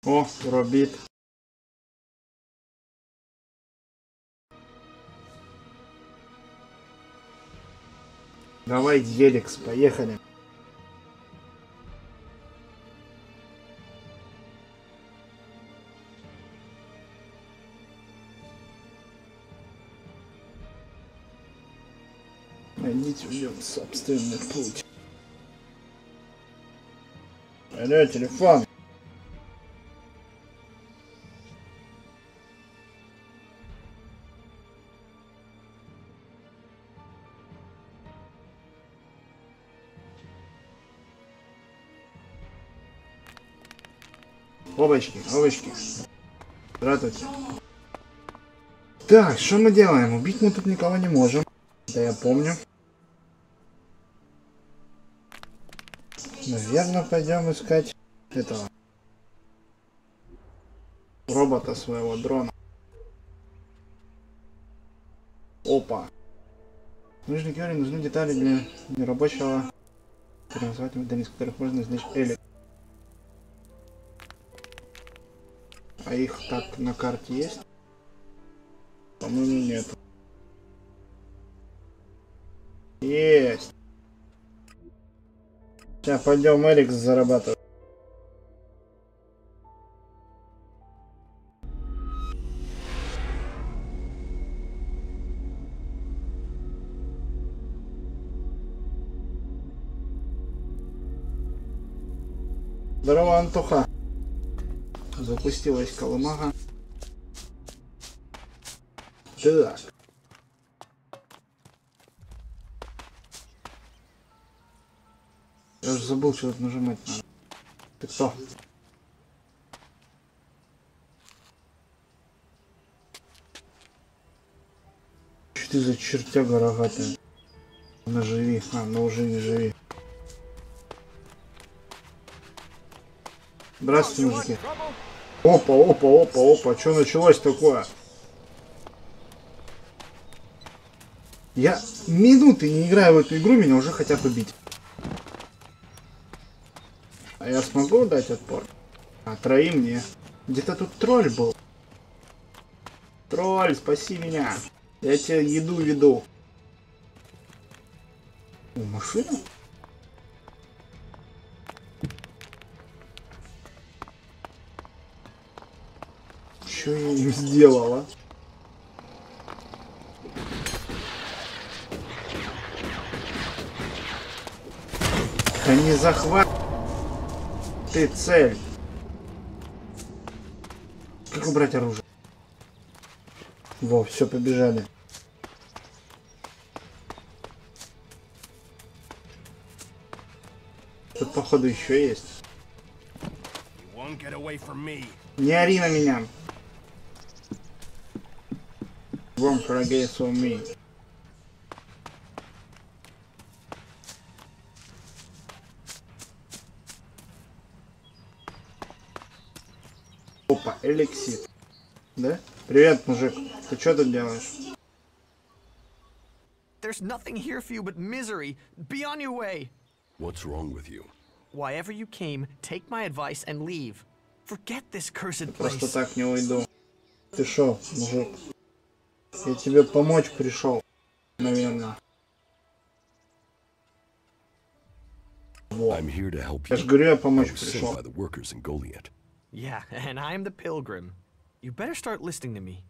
О, робит. Давай, ELEX, поехали. Найдите в нем собственный путь. Алло, телефон. Опачки, опачки. Здравствуйте. Так, что мы делаем? Убить мы тут никого не можем. Да, я помню. Наверное, пойдем искать этого робота своего дрона. Опа. Нужны теории, нужны детали для нерабочего переносывательного модели, из которых можно извлечь ELEX. А их так на карте есть? По-моему, нет. Есть. Сейчас пойдем ELEX зарабатывать. Здорово, Антоха. Запустилась колымага. Так. Я уже забыл, что тут нажимать надо. Ты кто? Что ты за чертяга рогатая? Наживи. А, ну уже не живи. Здравствуйте, мужики. Опа, опа, опа, опа. Что началось такое? Я минуты не играю в эту игру, меня уже хотят убить. А я смогу дать отпор? А, троим мне. Где-то тут тролль был. Тролль, спаси меня. Я тебе еду веду. О, машина? Что я им сделала? Они захват. Ты цель. Как убрать оружие? Во, все, побежали. Тут, походу, еще есть. Не ори на меня. Won't forget on me. Опа, эликсир. Да? Привет, мужик. Ты что тут делаешь? There's nothing here for you but misery. Be on your way. What's wrong with you? Why ever you came, take my advice and leave. Forget this cursed Просто place. так не уйду. Ты шо, мужик? Я тебе помочь пришел, наверное. Вот. I'm here to help Я you. ж говорю, я I помочь was sent пришел. by the workers in Goliath. Yeah, and I'm the pilgrim. You better start listening to me.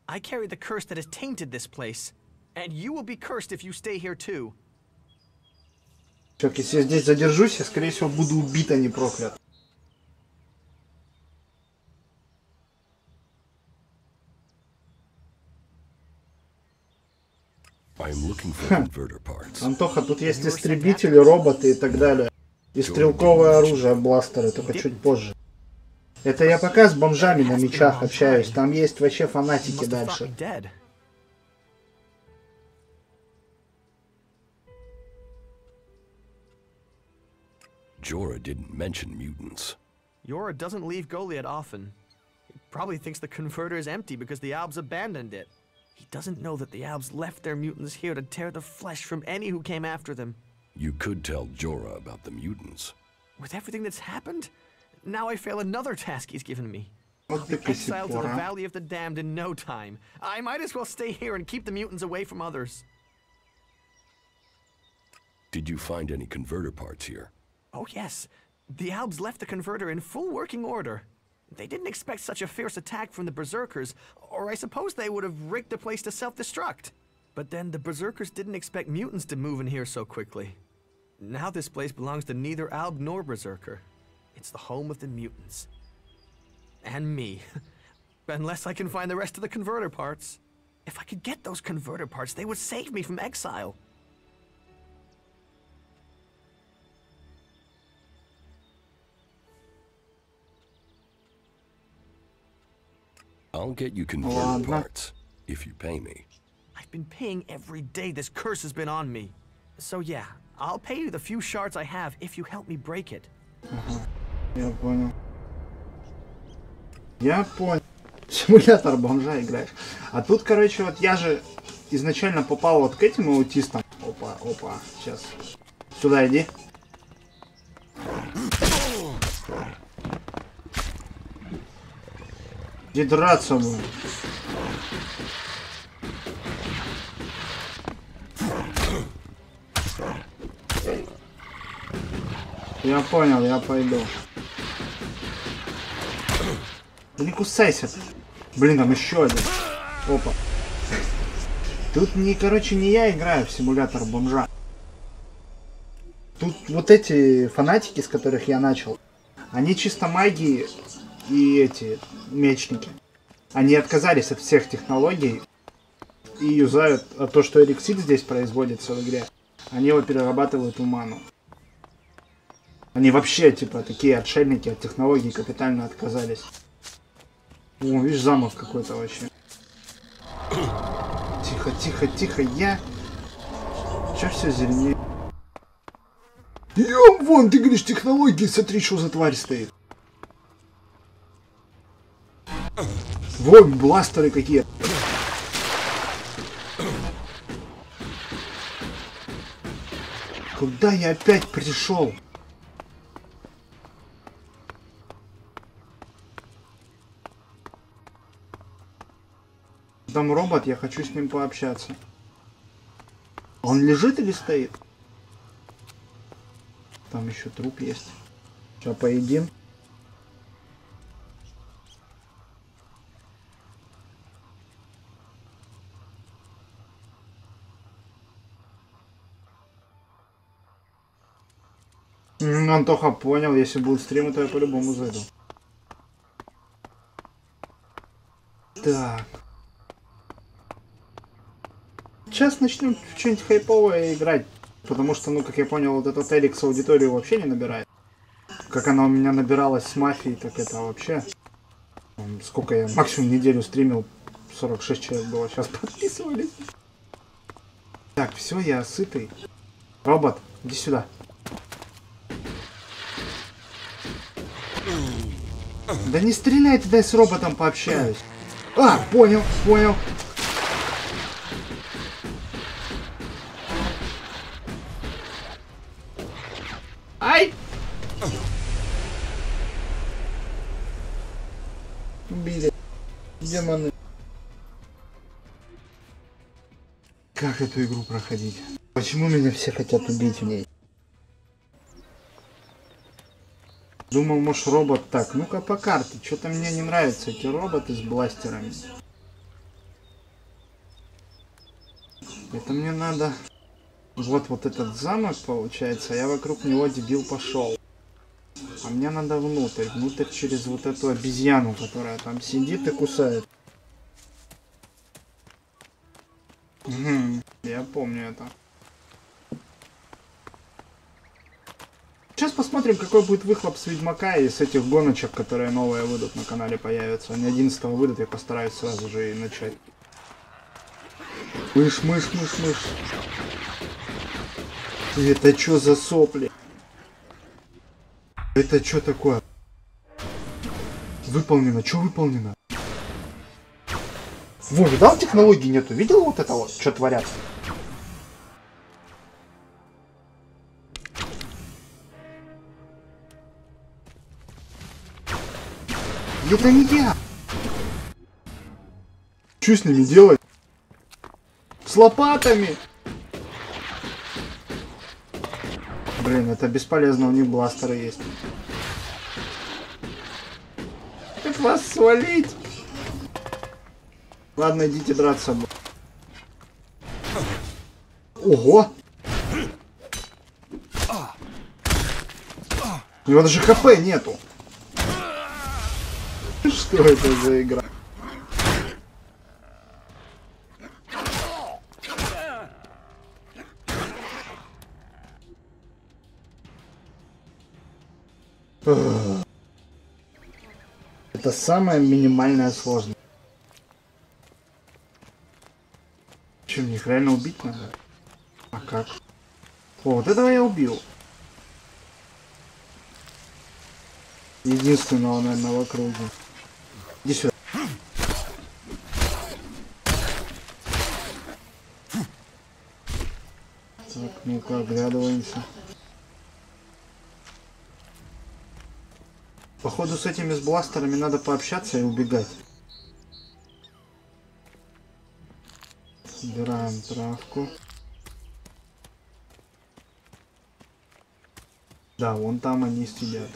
I carry the curse that has tainted this place. And you will be cursed if you stay here too. Чёк, если я здесь задержусь, я, скорее всего, буду убит, а не проклят. I'm looking for converter parts. Антоха, тут есть истребители, роботы и так далее. И стрелковое оружие, бластеры, только чуть позже. Это я пока с бомжами на мечах общаюсь. Там есть вообще фанатики дальше. Jorah didn't mention mutants. Jorah doesn't leave Goliath often. He probably thinks the converter is empty because the Albs abandoned it. He doesn't know that the Albs left their mutants here to tear the flesh from any who came after them. You could tell Jorah about the mutants. With everything that's happened, Now I fail another task he's given me. Вот ты Exiled to the косипора. Valley of the Damned in no time. I might as well stay here and keep the mutants away from others. Did you find any converter parts here? Oh yes, the Albs left the converter in full working order. They didn't expect such a fierce attack from the Berserkers, or I suppose they would have rigged the place to self-destruct. But then the Berserkers didn't expect mutants to move in here so quickly. Now this place belongs to neither Alb nor Berserker. It's the home of the mutants. And me. Unless I can find the rest of the converter parts. If I could get those converter parts, they would save me from exile. I'll get you converter parts, if you pay me. I've been paying every day this curse has been on me. So yeah, I'll pay you the few shards I have if you help me break it. Я понял. Я понял. Симулятор бомжа играешь. А тут, короче, вот я же изначально попал вот к этим аутистам. Опа, опа, сейчас. Сюда иди. Иди драться будем. Я понял, я пойду. Да не кусайся. Блин, там еще один. Опа. Тут не, короче, не я играю в симулятор бомжа. Тут вот эти фанатики, с которых я начал, они чисто маги и эти мечники. Они отказались от всех технологий и юзают то, что эликсир здесь производится в игре. Они его перерабатывают в ману. Они вообще, типа, такие отшельники от технологий капитально отказались. О, видишь, замок какой-то вообще. Тихо, тихо, тихо, я... Чё все зеленее? Ём, вон, ты говоришь, технологии, смотри, что за тварь стоит. Вот, бластеры какие. Куда я опять пришел? Там робот, я хочу с ним пообщаться. Он лежит или стоит? Там еще труп есть. Сейчас поедим. Антоха понял, если будут стримы, то я по-любому зайду. Так. Сейчас начнем что-нибудь хайповое играть. Потому что, ну, как я понял, вот этот ELEX аудиторию вообще не набирает. Как она у меня набиралась с мафией, так это вообще... Сколько я максимум неделю стримил, 46 человек было, сейчас подписывались. Так, все, я сытый. Робот, иди сюда. Да не стреляй, ты дай с роботом пообщаюсь. А, понял, понял. Ай! Убили. Демоны. Как эту игру проходить? Почему меня все хотят убить в ней? Думал, может, робот так. Ну-ка по карте. Что-то мне не нравятся эти роботы с бластерами. Это мне надо... Вот этот замок получается, а я вокруг него, дебил, пошел. А мне надо внутрь. Внутрь через вот эту обезьяну, которая там сидит и кусает. Угу, я помню это. Сейчас посмотрим, какой будет выхлоп с Ведьмака и с этих гоночек, которые новые выйдут на канале, появятся. Они 11-го выйдут, я постараюсь сразу же и начать. Мышь, мышь, мышь, мышь. Это что за сопли? Это что такое? Выполнено, что выполнено? Во, видал, технологий нету? Видел вот это вот, что творят? Это не я. Что с ними делать? С лопатами. Блин, это бесполезно, у них бластеры есть. Как вас свалить? Ладно, идите драться. Ого! У него даже ХП нету. Что это за игра? Это самая минимальная сложность. Че, мне их реально убить надо? А как? О, вот этого я убил. Единственного, наверное, в округе. Иди сюда. Так, ну-ка, оглядываемся. Походу, с этими с бластерами надо пообщаться и убегать. Собираем травку. Да, вон там они сидят.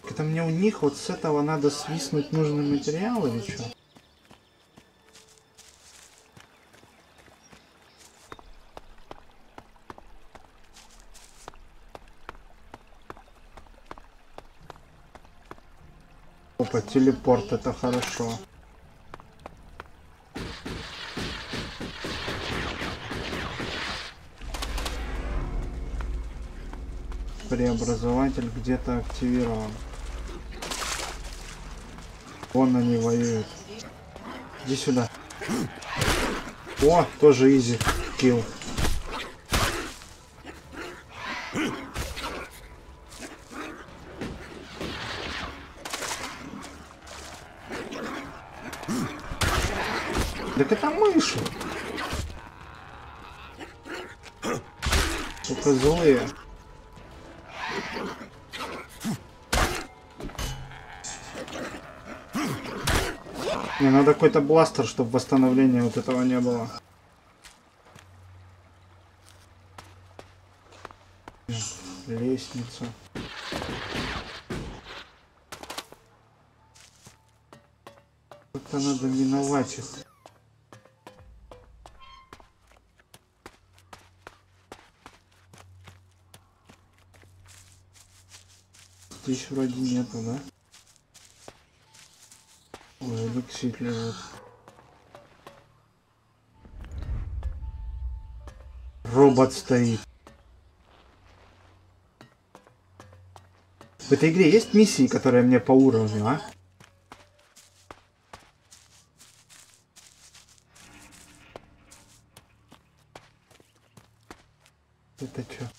Это мне у них вот с этого надо свистнуть нужный материал или что? Опа, телепорт, это хорошо. Преобразователь где-то активирован. Вон они воюют. Иди сюда. О, тоже изи килл. Так это мыши. Только злые. Мне надо какой-то бластер, чтобы восстановления вот этого не было. Лестница. Как-то надо миновать их. Здесь вроде нету, да? Ой, элексит лежит. Робот стоит. В этой игре есть миссии, которые мне по уровню, а? Это что?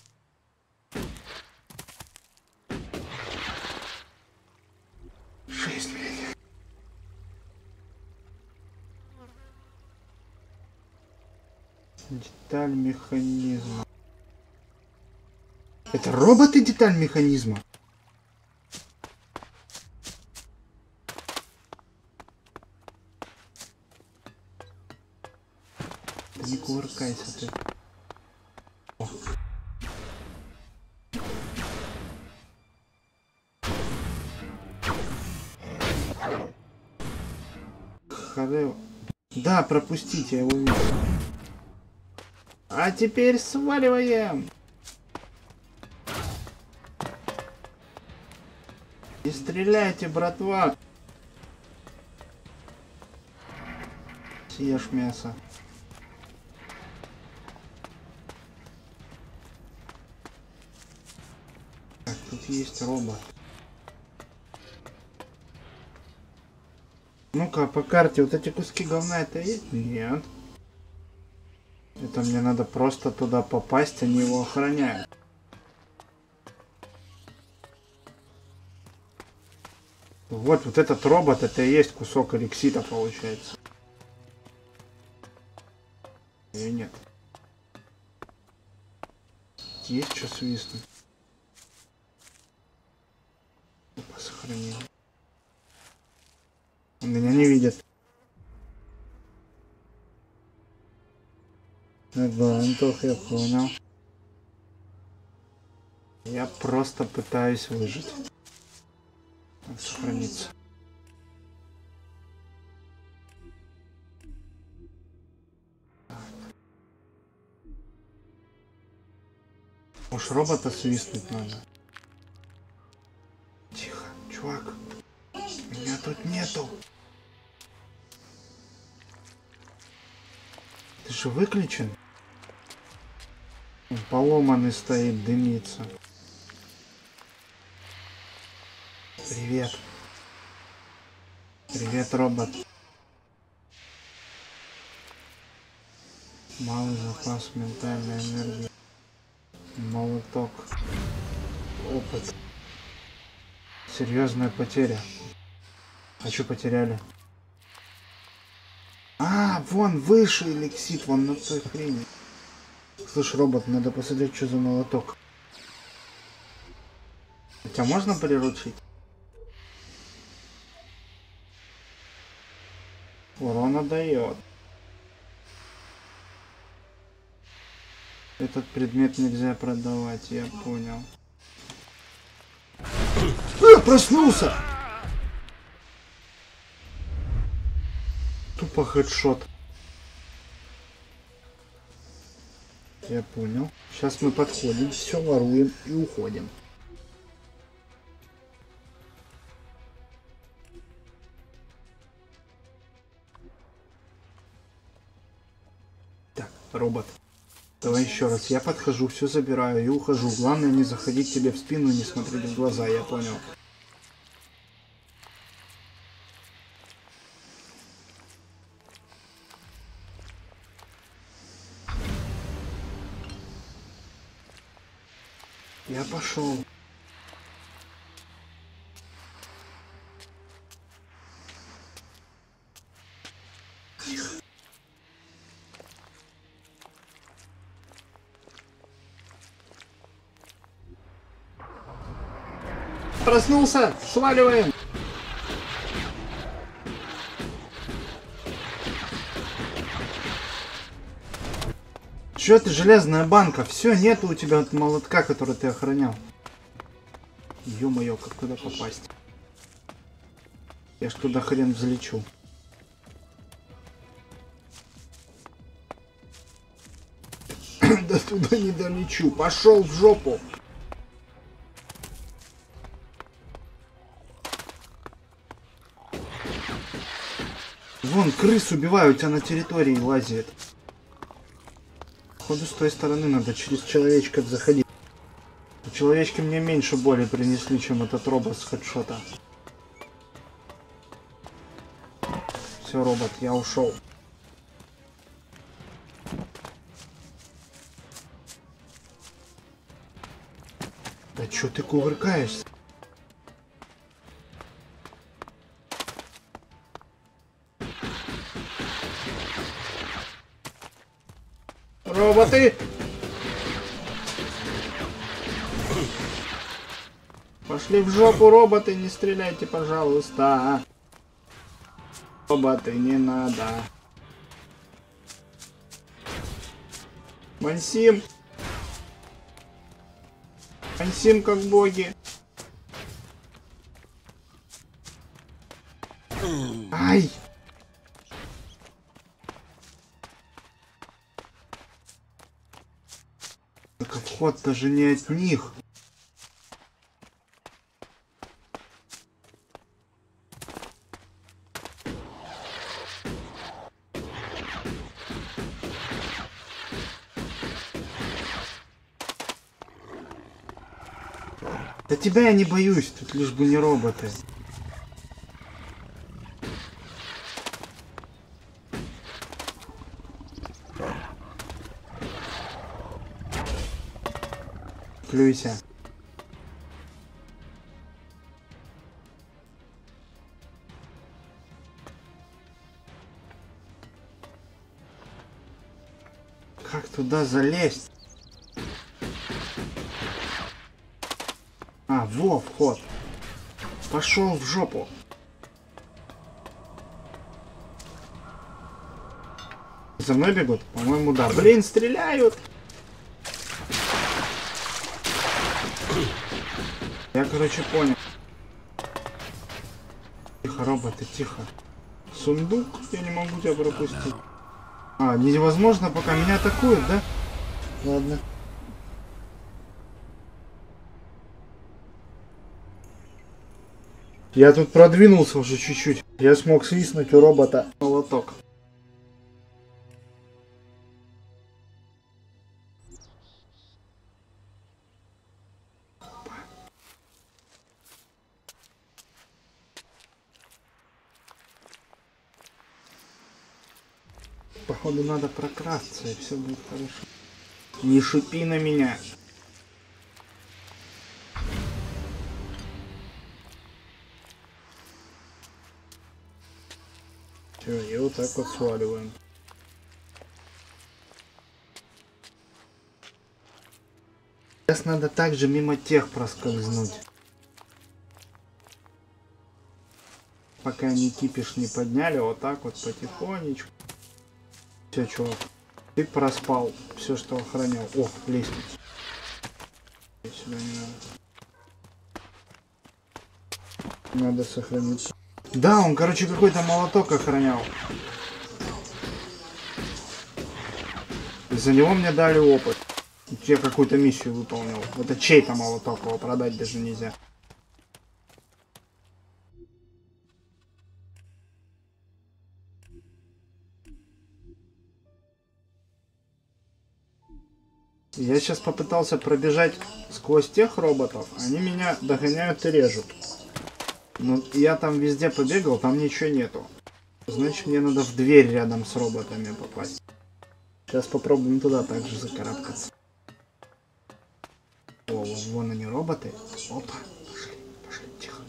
Деталь механизма. Это роботы деталь механизма? Да не кувыркайся ты. О. Да, пропустите, я его вижу. А теперь сваливаем. Не стреляйте, братва. Съешь мясо. Так, тут есть робот. Ну-ка, по карте вот эти куски говна это есть? Нет. Это мне надо просто туда попасть, они его охраняют. Вот этот робот, это и есть кусок элексита, получается. Или нет? Есть что свистнуть? сохранение. Он меня не видит. Ага, Антох, я понял. Я просто пытаюсь выжить. Так, сохраниться. Уж робота свистнуть надо. Тихо, чувак. Меня тут нету. Ты же выключен? Он поломанный стоит, дымится. Привет. Привет, робот. Малый запас ментальной энергии. Молоток. Опыт. Серьезная потеря. А что потеряли? А, вон выше элексит, вон на той хрени. Слушай, робот, надо посмотреть, что за молоток. Хотя можно приручить? Урона дает. Этот предмет нельзя продавать, я понял. Проснулся! Тупо хедшот. Я понял. Сейчас мы подходим, все воруем и уходим. Так, робот. Давай еще раз. Я подхожу, все забираю и ухожу. Главное не заходить тебе в спину и не смотреть в глаза, я понял. Я пошел. Проснулся, сваливаем. Чё ты, железная банка? Все, нету у тебя молотка, который ты охранял. Ё-моё, как туда попасть? Я ж туда хрен взлечу. Да туда не долечу. Пошел в жопу. Вон, крыс убивают, у тебя на территории лазит. Походу, с той стороны надо через человечка заходить. Человечки мне меньше боли принесли, чем этот робот с хедшота. Все, робот, я ушел. Да чё ты кувыркаешься? Роботы! Пошли в жопу, роботы, не стреляйте, пожалуйста. Роботы, не надо. Мансим. Мансим как боги. Ай! Только вход даже не от них. Да тебя я не боюсь, тут лишь бы не роботы. Плюйся. Как туда залезть? А, во, вход. Пошел в жопу. За мной бегут? По-моему, да. Блин, стреляют! Я, короче, понял. Тихо, роботы, тихо. Сундук, я не могу тебя пропустить. А, невозможно, пока меня атакуют, да? Ладно. Я тут продвинулся уже чуть-чуть. Я смог свистнуть у робота молоток. Походу надо прокрасться, и все будет хорошо. Не шипи на меня. Все, и вот так вот сваливаем. Сейчас надо также мимо тех проскользнуть. Пока они кипиш не подняли, вот так вот потихонечку. Все, чувак, ты проспал все, что охранял. О, лестница. Сюда не надо. Надо сохранить. Да, он, короче, какой-то молоток охранял. Из-за него мне дали опыт. Я какую-то миссию выполнил. Это чей-то молоток, его продать даже нельзя. Я сейчас попытался пробежать сквозь тех роботов, они меня догоняют и режут. Но я там везде побегал, там ничего нету. Значит, мне надо в дверь рядом с роботами попасть. Сейчас попробуем туда также закарабкаться. О, вон они роботы. Опа, пошли, пошли, тихо.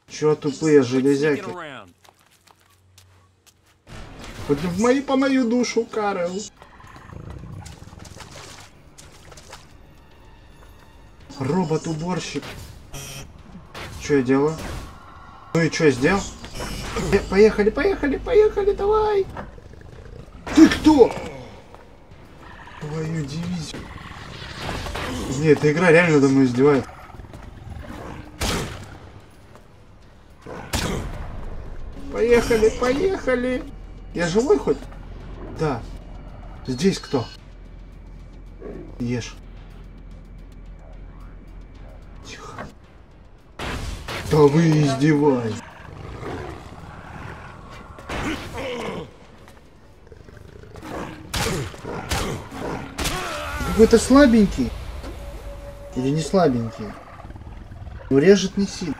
Чё тупые железяки? Хоть по мою душу, Карел. Робот-уборщик. Что я делаю? Ну и что сделал? Поехали, поехали, поехали, давай. Ты кто? Твою дивизию. Нет, эта игра реально надо мной издевает. Поехали, поехали. Я живой хоть? Да. Здесь кто? Ешь. Тихо. Да вы издеваетесь. Какой-то слабенький. Или не слабенький. Но режет не сильно.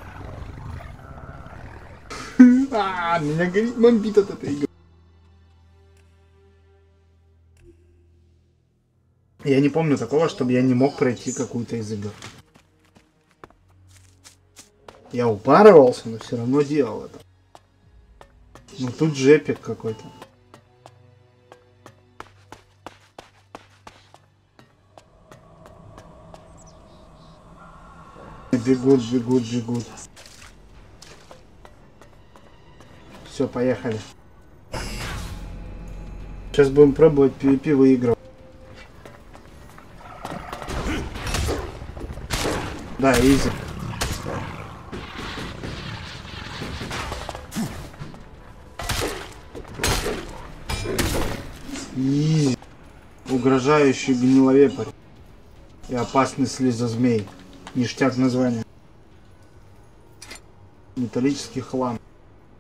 Меня горит, бомбит от этой игры. Я не помню такого, чтобы я не мог пройти какую-то из игр. Я упарывался, но все равно делал это. Ну тут же эпик какой-то. Бегут, бегут, бегут. Все, поехали. Сейчас будем пробовать PvP выигрывать. Да, изи. Изи. Угрожающий гниловепарь. И опасный слезозмей. Ништяк название. Металлический хлам.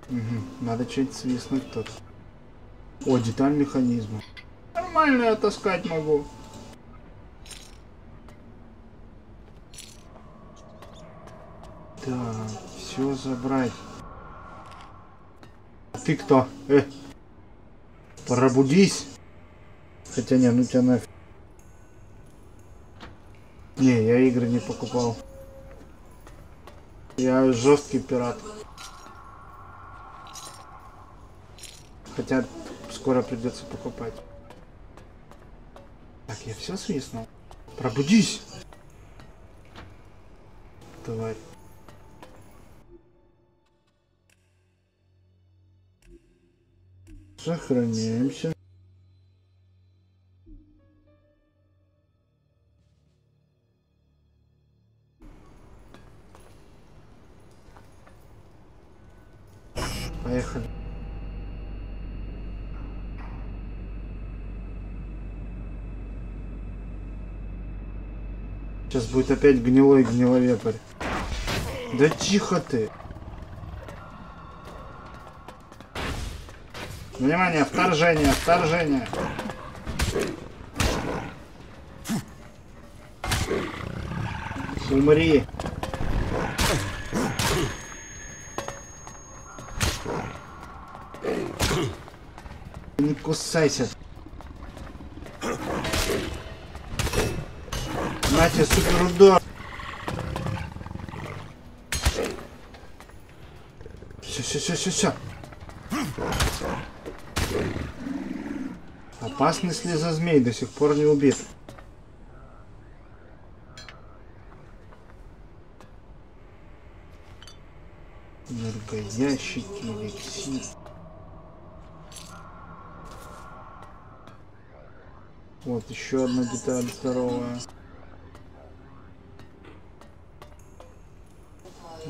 Угу. Надо что-нибудь свистнуть тут. О, деталь механизма. Нормально я таскать могу. Так, все забрать. А ты кто? Пробудись. Хотя не, ну тебя нафиг. Не, я игры не покупал. Я жесткий пират. Хотя скоро придется покупать. Так, я все свистнул. Пробудись! Тварь. Сохраняемся. Поехали. Сейчас будет опять гнилой гниловепарь. Да тихо ты. Внимание, вторжение, вторжение. Умри. Не кусайся. На тебе супер удар. Все. Опасный слезозмей до сих пор не убит. Энергоящики, элексир. Вот еще одна деталь здоровая.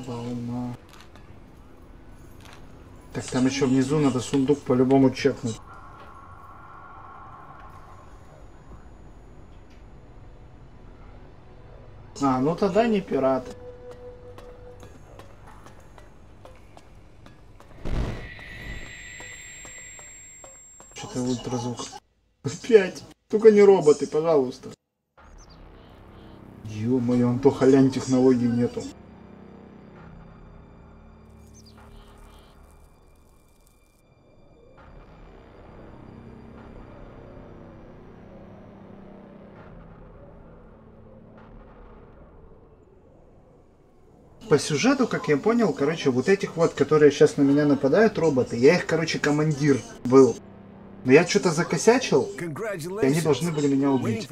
Волна. Так, там еще внизу надо сундук по-любому чекнуть. А, ну тогда не пират. Что-то ультразвук. 5. Только не роботы, пожалуйста. Ё-моё, Антоха, лянь, технологий нету. По сюжету, как я понял, короче, вот этих вот, которые сейчас на меня нападают, роботы, я их, короче, командир был. Но я что-то закосячил, и они должны были меня убить.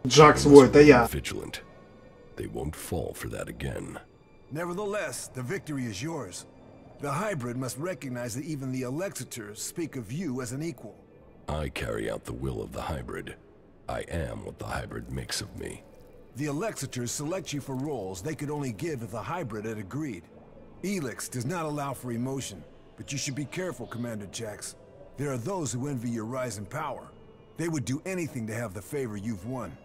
Джак свой, это я. The hybrid must recognize that even the Elexitors speak of you as an equal. I carry out the will of the hybrid. I am what the hybrid makes of me. The Elexitors select you for roles they could only give if the hybrid had agreed. ELEX does not allow for emotion, but you should be careful, Commander Jax. There are those who envy your rise in power. They would do anything to have the favor you've won.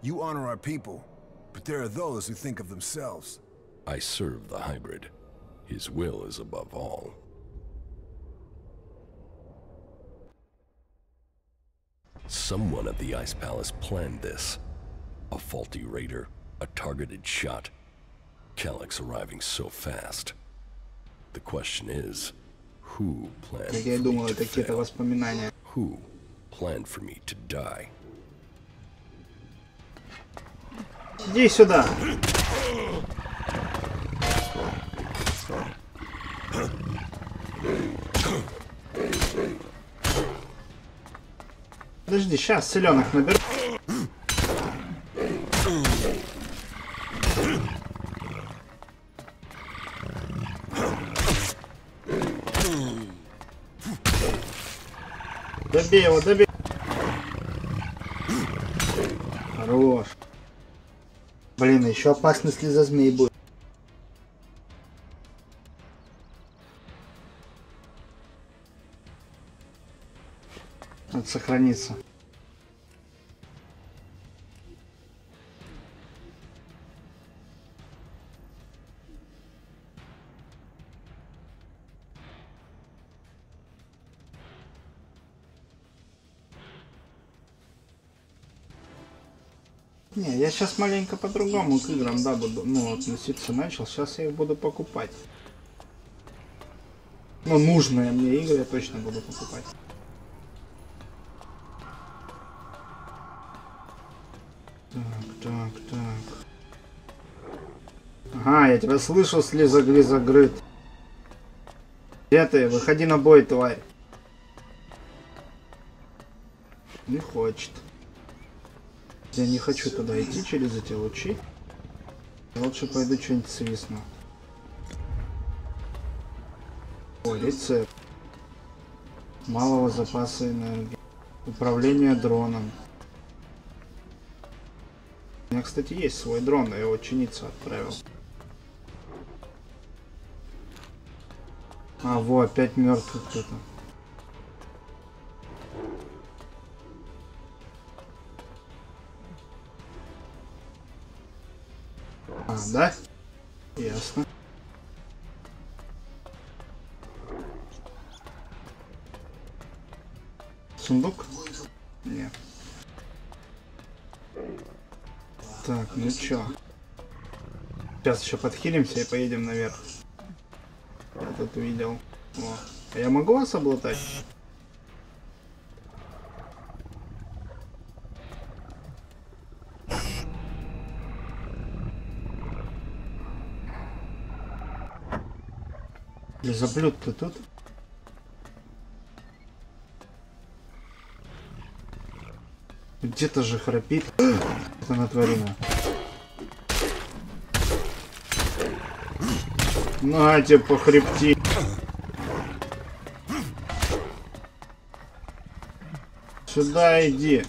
You honor our people, but there are those who think of themselves. I serve the hybrid. His will is above all. Someone at the Ice Palace planned this. A faulty raider, a targeted shot. Calyx arriving so fast. The question is, who planned Как я думал, это какие-то воспоминания. Who planned for me to die? Иди сюда. Подожди, сейчас селенок наберу. Добей его, добей. Хорош. Блин, еще опасный слезозмей будет. Надо сохраниться. Не, я сейчас маленько по-другому к играм, да, буду, ну, относиться начал. Сейчас я их буду покупать. Ну, нужные мне игры я точно буду покупать. Так. Ага, я тебя слышу, слиза-глиза-грыт. Где ты? Выходи на бой, тварь. Не хочет. Я не хочу туда идти через эти лучи. Я лучше пойду что-нибудь свистну. О, рецепт. Малого запаса энергии. Управление дроном. У меня, кстати, есть свой дрон, я его чиниться отправил. А, во, опять мертвый кто-то. А, да? Ясно. Сундук? Нет. Так, ну чё? Сейчас еще подхилимся и поедем наверх. Я тут увидел. О. А я могу вас облутать? Заблюд ты тут? Где-то же храпит. Это натворено. На тебе по хребти. Сюда иди.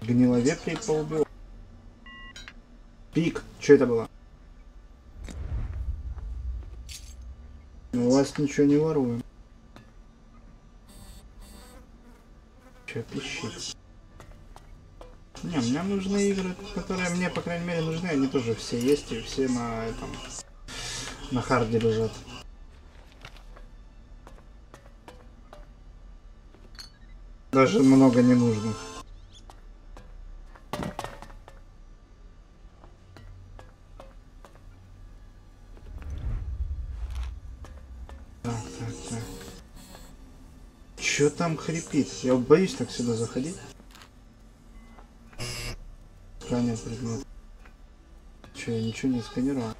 Гниловетрей поубил. Пик. Что это было? У вас ничего не воруем. Че пищит? Не, мне нужны игры, которые мне, по крайней мере, нужны. Они тоже все есть и все на этом, на харде лежат. Даже много ненужных. Так. Чё там хрипит? Я боюсь так сюда заходить. Сканер предмет. Че, я ничего не сканировал?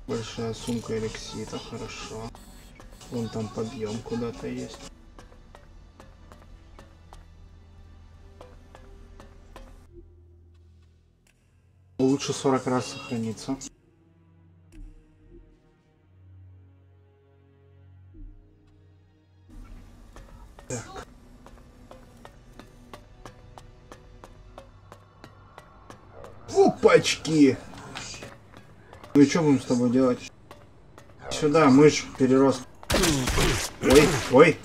Большая сумка элексита, хорошо. Вон там подъем куда-то есть. Лучше 40 раз сохраниться. Так. Опачки! Ну и что будем с тобой делать? Сюда, мышь, перерос. Ой.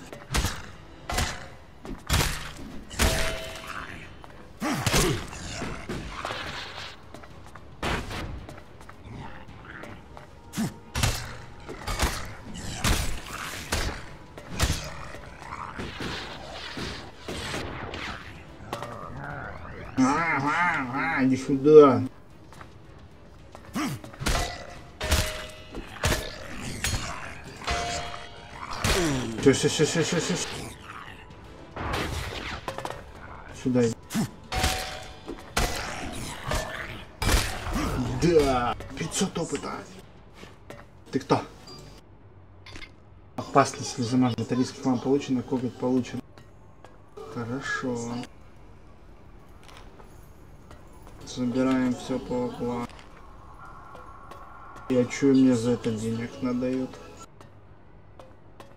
Иди сюда. Все. Сюда иди. Да, 500 опыта. Ты кто? Опасность слезомаж. Металлический хлам получен, а коготь получен. Хорошо. Забираем все по углам. И а чё мне за это денег надают?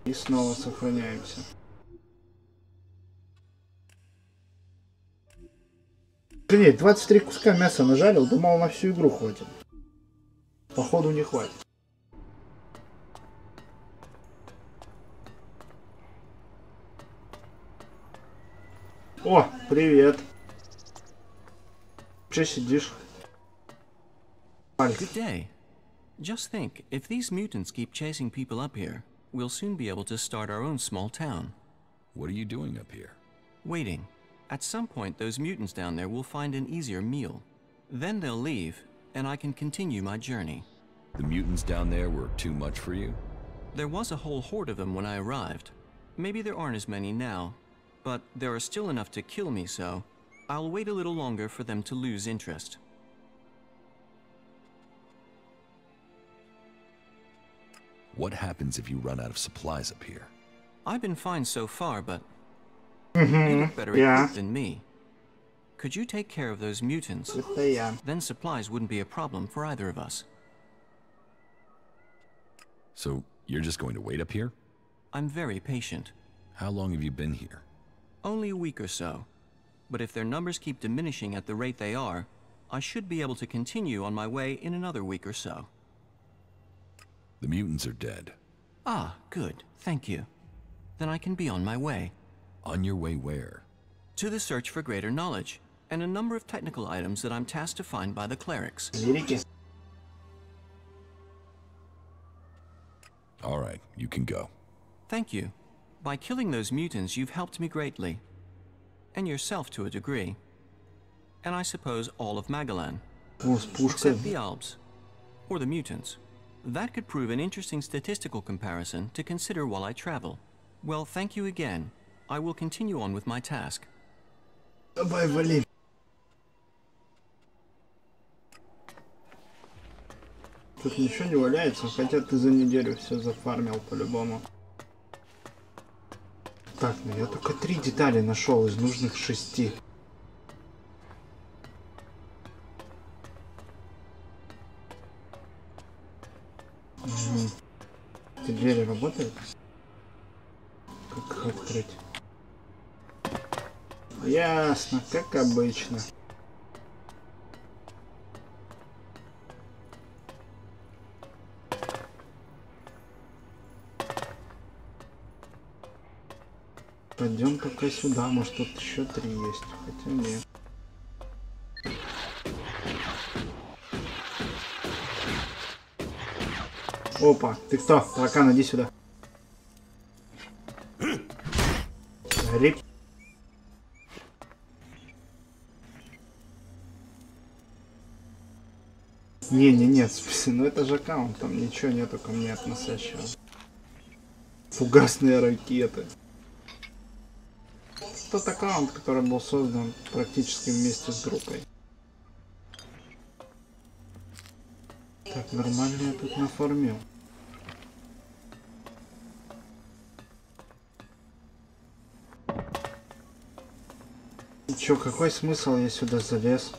И снова сохраняемся. Охренеть, 23 куска мяса нажалил, думал на всю игру хватит. Походу не хватит. О, привет. Че сидишь? Good day. Just think, if these mutants keep chasing people up here, we'll soon be able to start our own small town. What are you doing up here? Waiting. At some point, those mutants down there will find an easier meal. Then they'll leave, and I can continue my journey. The mutants down there were too much for you? There was a whole horde of them when I arrived. Maybe there aren't as many now, but there are still enough to kill me, so I'll wait a little longer for them to lose interest. What happens if you run out of supplies up here? I've been fine so far, but you look better equipped than me. Could you take care of those mutants? Then supplies wouldn't be a problem for either of us. So, you're just going to wait up here? I'm very patient. How long have you been here? Only a week or so. But if their numbers keep diminishing at the rate they are, I should be able to continue on my way in another week or so. The mutants are dead. Ah, good. Thank you. Then I can be on my way. On your way where? To the search for greater knowledge, and a number of technical items that I'm tasked to find by the clerics. All right, you can go. Thank you. By killing those mutants, you've helped me greatly. And yourself to a degree. And I suppose all of Magalan. Except the Alps. Or the mutants. That could prove an interesting statistical comparison to consider while I travel. Well, thank you again. I will continue on with my task. Давай, вали. Тут ничего не валяется, хотя ты за неделю все зафармил по-любому. Так, ну я только 3 детали нашел из нужных 6. Эти двери работают? Как их открыть? Ясно, как обычно. Пойдем пока сюда, может тут еще 3 есть, хотя нет. Опа, ты кто? Таракан, иди сюда. Рип. Нет, ну это же аккаунт, там ничего нету ко мне относящего. Фугасные ракеты. Тот аккаунт, который был создан практически вместе с группой. Так, нормально я тут нафармил. И чё, какой смысл я сюда залез?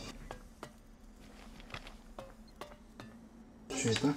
Что это?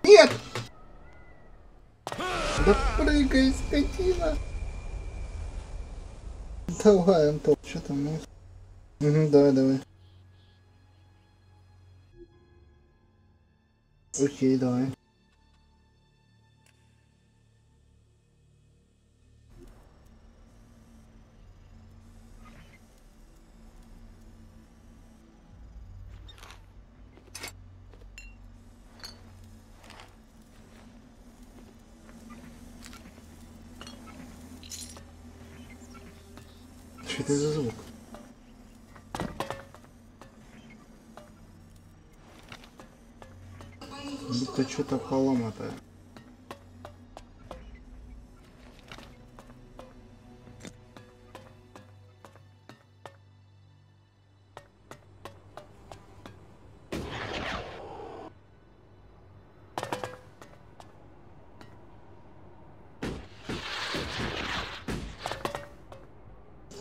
Нет! Да прыгай, скотина! Давай, Антон, что там? Ну? Угу, давай. Окей, давай. Что это за звук? Будто что-то поломатое.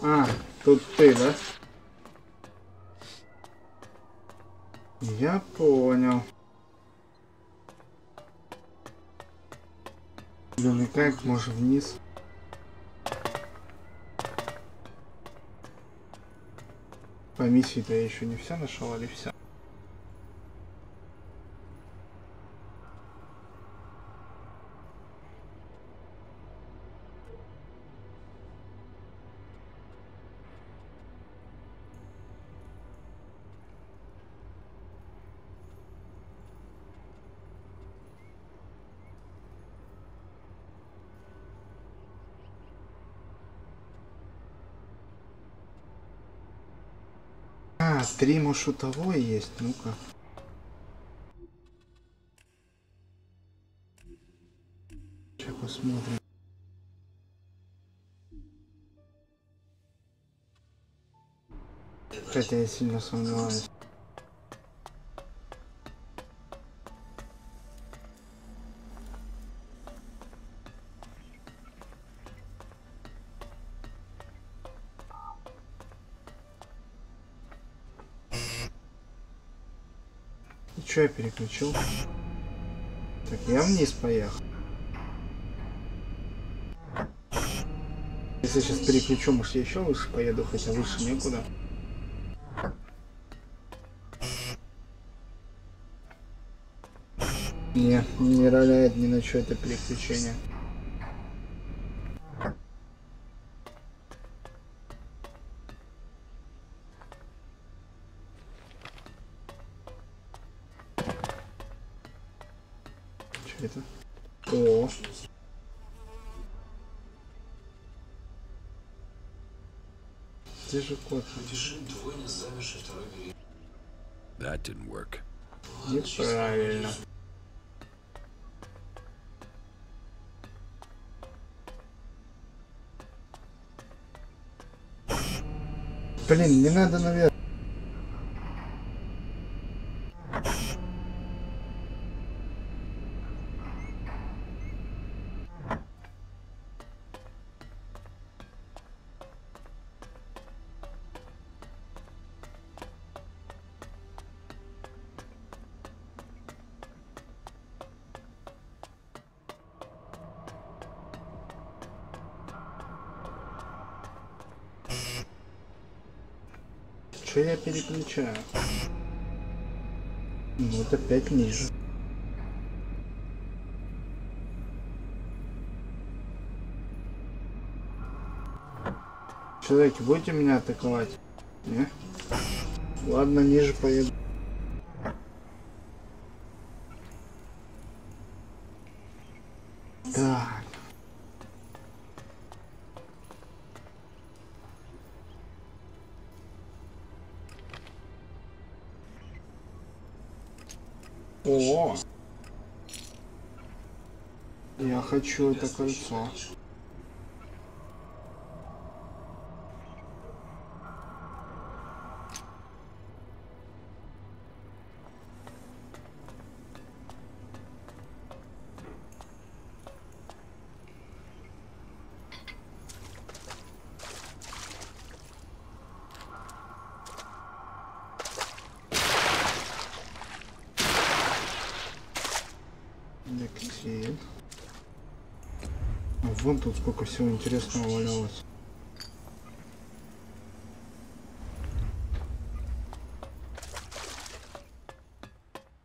А, тут ты, да? Я понял. Блин, и как, может, вниз? По миссии-то я еще не все нашел, или все? А, стрим уж у того есть, ну-ка. Сейчас посмотрим. Хотя я сильно сомневаюсь. Че я переключил? Так, я вниз поехал. Если сейчас переключу, может я еще выше поеду, хотя выше некуда. Не роляет ни на что это переключение. Что это? О! Где же код? That didn't work. Неправильно. Блин, не надо наверх. Что я переключаю? Вот опять ниже. Человеки, будете меня атаковать? Не? Ладно, ниже поеду. Так. О! Я хочу это кольцо. Вон тут сколько всего интересного валялось.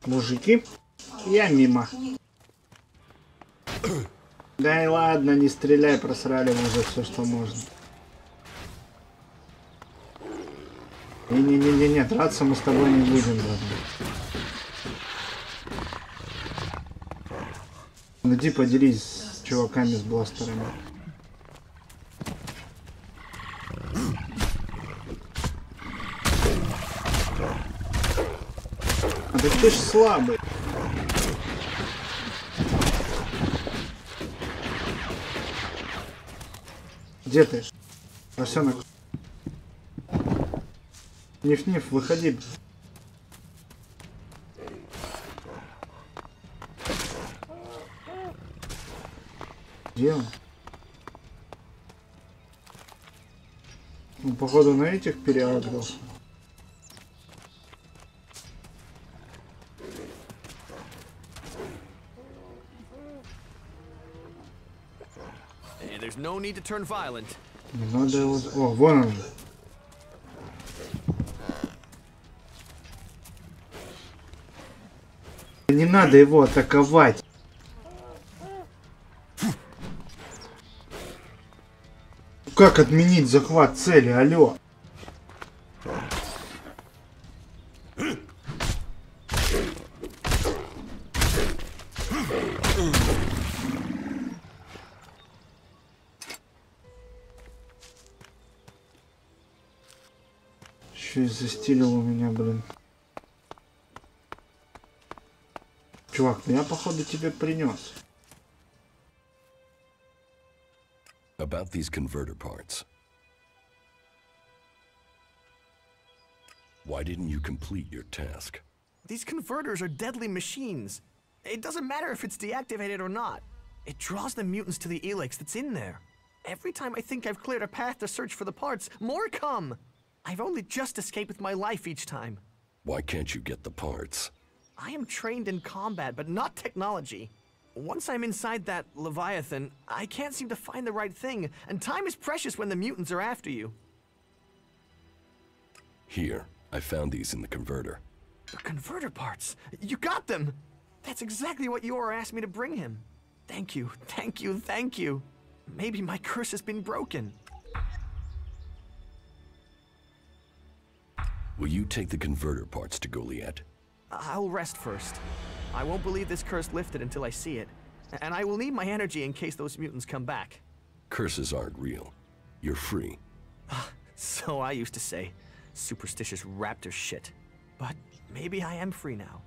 Мужики, я мимо. Да и ладно, не стреляй, просрали уже все, что можно. Не-не-не-не, драться мы с тобой не будем, ладно. Ну иди поделись с чуваками с бластерами. А да ты ж слабый. Где ты? Арсенок. Ниф-ниф, выходи. Где он? Ну, походу, на этих переагрился. No need to turn violent. Не надо его... О, вон он. Не надо его атаковать. Как отменить захват цели? Алло. Еще и застилил у меня, блин. Чувак, ну я походу тебе принес. About these converter parts. Why didn't you complete your task? These converters are deadly machines. It doesn't matter if it's deactivated or not. It draws the mutants to the ELEX that's in there. Every time I think I've cleared a path to search for the parts, more come! I've only just escaped with my life each time. Why can't you get the parts? I am trained in combat, but not technology. Once I'm inside that Leviathan, I can't seem to find the right thing, and time is precious when the mutants are after you. Here, I found these in the converter. The converter parts! You got them! That's exactly what Yor asked me to bring him. Thank you, thank you, thank you. Maybe my curse has been broken. Will you take the converter parts to Goliath? I'll rest first. I won't believe this curse lifted until I see it. And I will need my energy in case those mutants come back. Curses aren't real. You're free. So I used to say. Superstitious raptor shit. But maybe I am free now.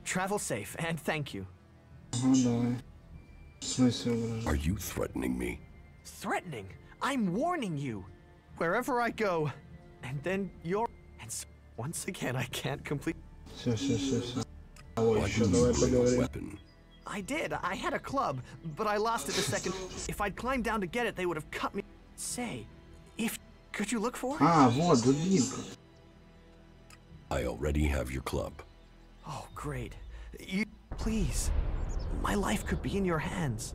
Travel safe, and thank you. Давай. В смысле, Are you threatening me? Threatening? I'm warning you. Wherever I go. And then you're... And so, once again, I can't complete... Все. Why Еще didn't давай you bring a поговорим. weapon? I did. I had a club, but I lost it the second. If I'd climbed down to get it, they would have cut me. Say, if... Could you look for it? А, вот, дубинка. I already have your club. Oh, great. You... Please. My life could be in your hands.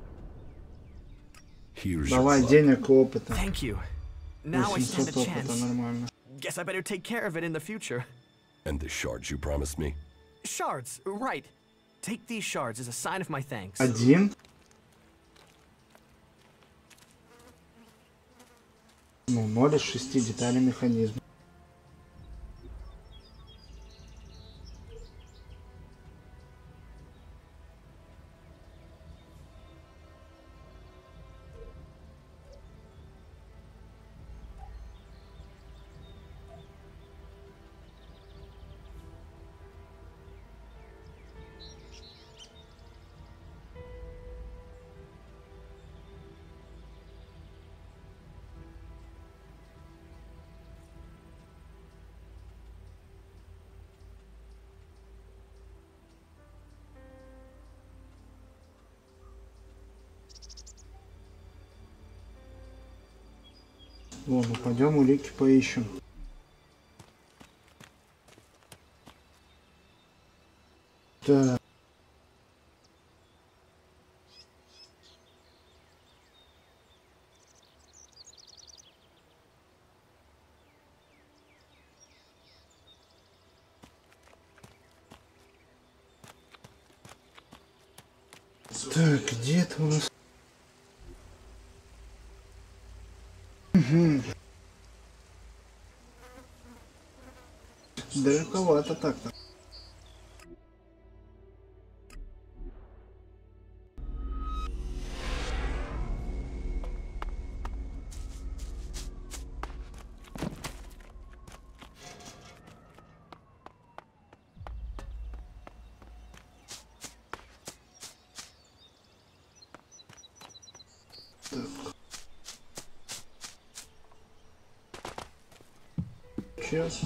Here's your Давай club. денег и опыта. Thank you. Now I stand a 800 опыта, chance. нормально. Guess I better take care of it in the future. And the shards you promised me? Shards, right. Take these shards as a sign of my thanks. Один? Ну, 0 из 6 деталей механизма. Ладно, пойдем улики поищем. Так. Так, где это у нас? Далековато так-то. Сейчас.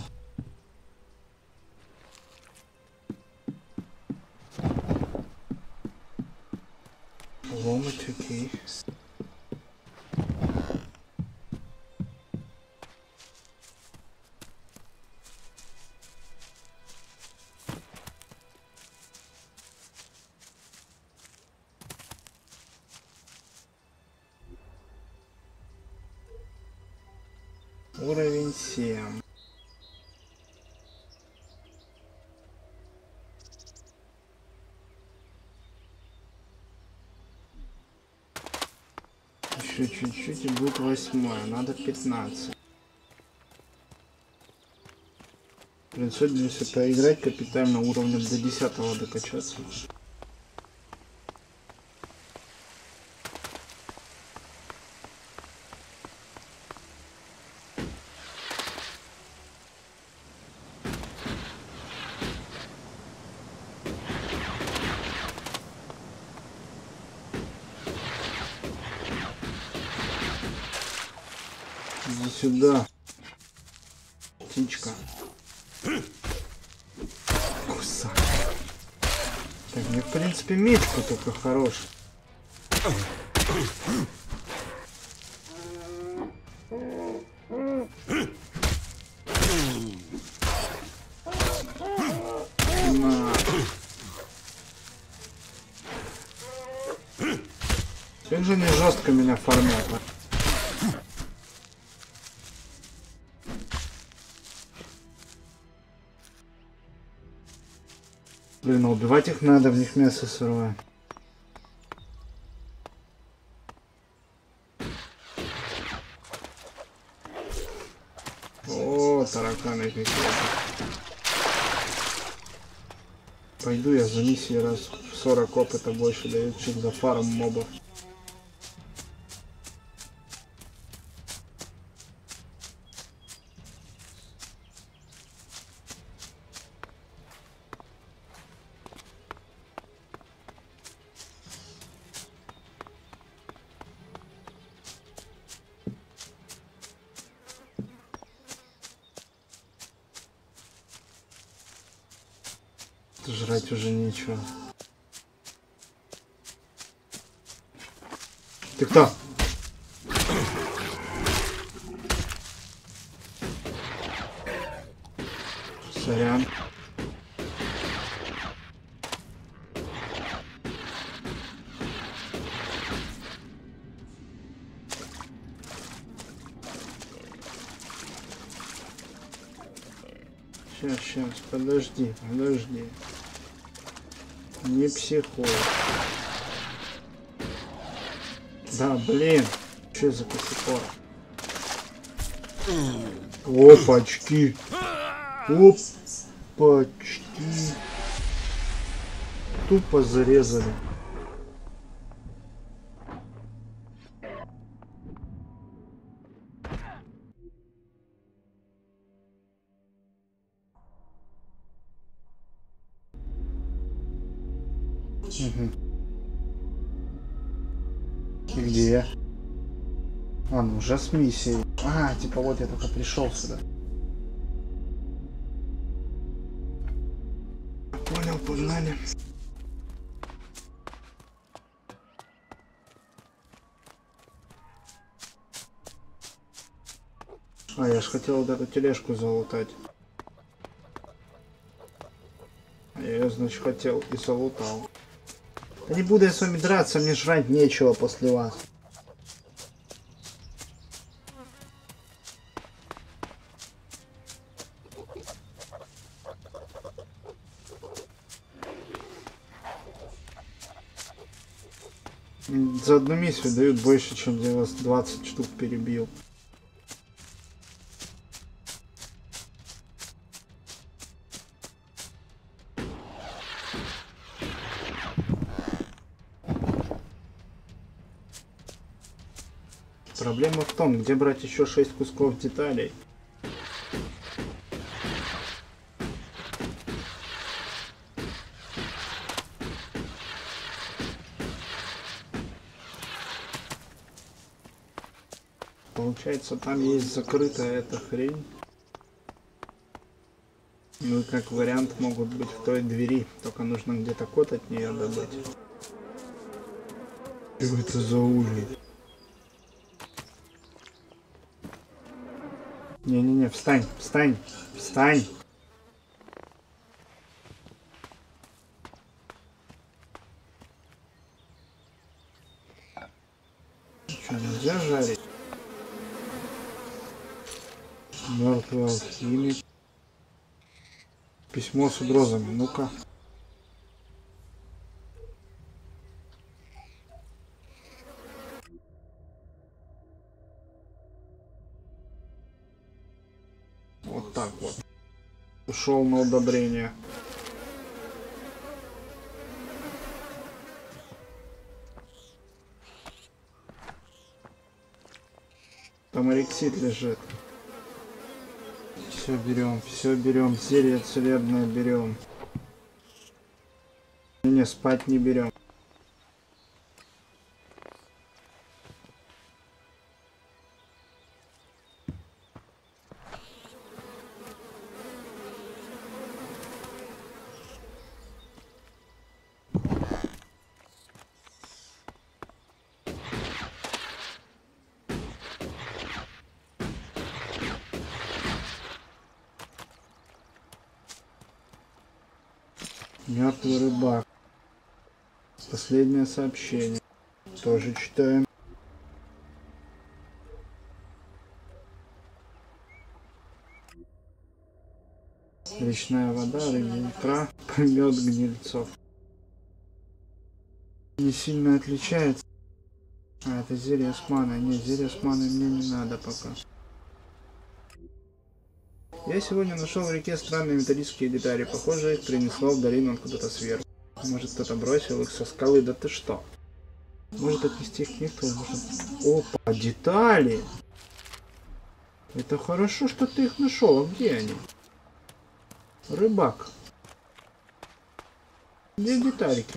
Ломать, окей. Уровень 7. Еще чуть-чуть и будет 8. Надо 15. Блин, сегодня если поиграть капитально уровня до 10 докачаться. сюда. Птичка. Кусак. Так, мне в принципе мечку только хорош. На. Как же не жестко меня фармят. Блин, ну убивать их надо, в них мясо сырое. О, тараканы какие-то. Пойду я за миссией, раз в 40 опыта больше дают, чем за фарм мобов. Жрать уже нечего. Ты кто? Сорян. Сейчас, подожди. Не психуй. Да, блин. Что за косяк? Опачки. Опачки. Тупо зарезали. Угу. И где я? А, ну уже с миссией. А, типа вот я только пришел сюда. Понял, погнали. А, я ж хотел вот эту тележку залутать. А я ее, значит, хотел и залутал. Да не буду я с вами драться, мне жрать нечего после вас. За одну миссию дают больше, чем я вас 20 штук перебил. Проблема в том, где брать еще 6 кусков деталей. Получается, там есть закрытая эта хрень. Ну и как вариант могут быть в той двери. Только нужно где-то код от нее добыть. Что это за ужас? Не-не-не, встань, встань, встань. Что, нельзя жарить? Мертвый алхимик. Письмо с угрозами, ну-ка. Вот так вот. Ушел на удобрение. Там эриксид лежит. Все берем, зелье целебное берем. Не, спать не берем. Мертвый рыбак. Последнее сообщение. Тоже читаем. Речная вода, рыбья икра, мед гнильцов. Не сильно отличается. А, это зелье с маной. Не, зелье с маной мне не надо пока. Я сегодня нашел в реке странные металлические детали. Похоже, их принесло в долину откуда-то сверху. Может, кто-то бросил их со скалы. Да ты что? Может отнести их к ним, может... Опа, детали! Это хорошо, что ты их нашел. А где они? Рыбак. Где детальки?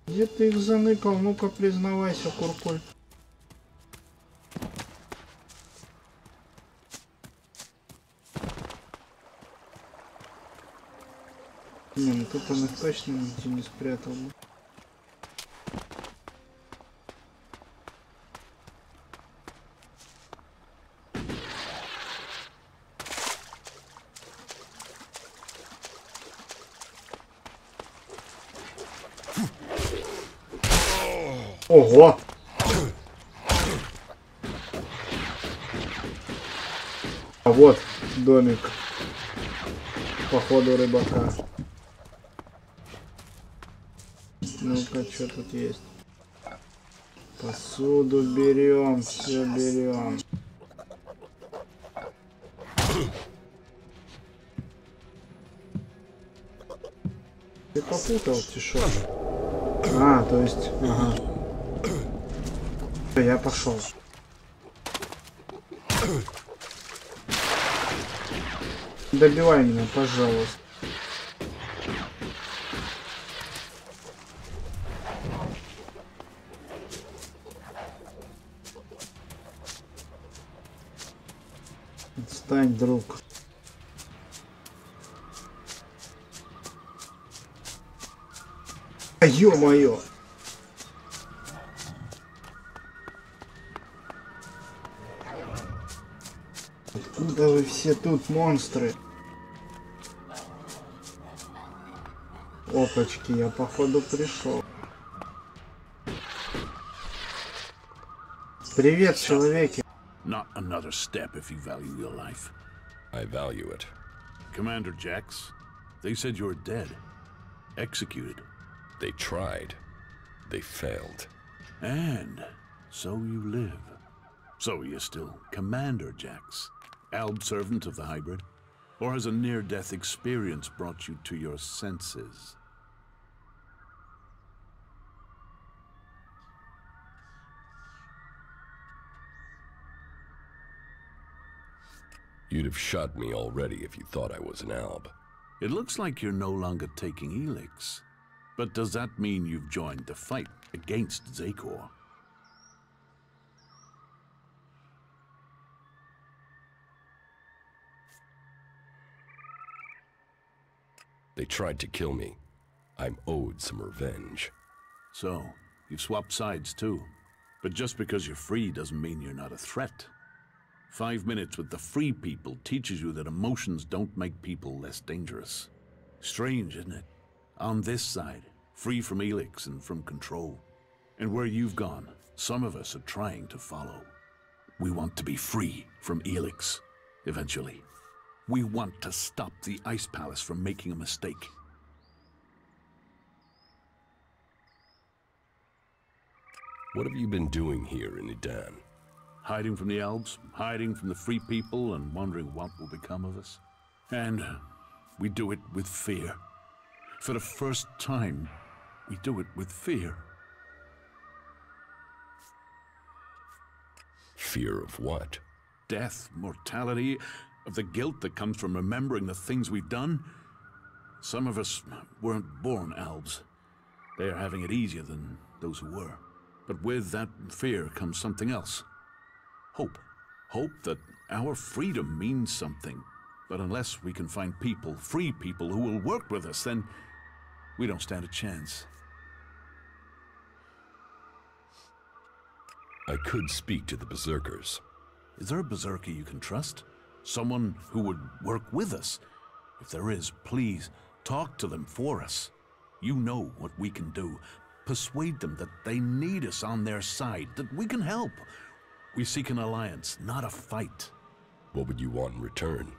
Где ты их заныкал? Ну-ка, признавайся, куркуль. Не, ну тут он их точно нигде не спрятал. Ого! А вот домик, походу, рыбака. Ну-ка, что тут есть? Посуду берем, все берем. Ты попутал, тишок. А, то есть, ага. Я пошел. Добивай меня, пожалуйста. Отстань, друг. Ё-моё! Откуда вы все тут, монстры? Опачки, я походу пришел. Привет, человеки. Not another step if you value your life. I value it. Commander Jax, they said you're dead. Executed. They tried. They failed. And so you live. So you're still Commander Jax, Alb servant of the hybrid? Or has a near-death experience brought you to your senses? You'd have shot me already if you thought I was an Alb. It looks like you're no longer taking ELEX. But does that mean you've joined the fight against Zakor? They tried to kill me. I'm owed some revenge. So, you've swapped sides too. But just because you're free doesn't mean you're not a threat. 5 minutes with the free people teaches you that emotions don't make people less dangerous. Strange, isn't it? On this side, free from ELEX and from control. And where you've gone, some of us are trying to follow. We want to be free from ELEX, eventually. We want to stop the Ice Palace from making a mistake. What have you been doing here in Idan? Hiding from the elves, hiding from the free people, and wondering what will become of us. And we do it with fear. For the first time, we do it with fear. Fear of what? Death, mortality, of the guilt that comes from remembering the things we've done. Some of us weren't born elves. They are having it easier than those who were. But with that fear comes something else. Hope. Hope that our freedom means something. But unless we can find people, free people, who will work with us, then we don't stand a chance. I could speak to the Berserkers. Is there a Berserker you can trust? Someone who would work with us? If there is, please, talk to them for us. You know what we can do. Persuade them that they need us on their side, that we can help. We seek an alliance, not a fight. What would you want in return?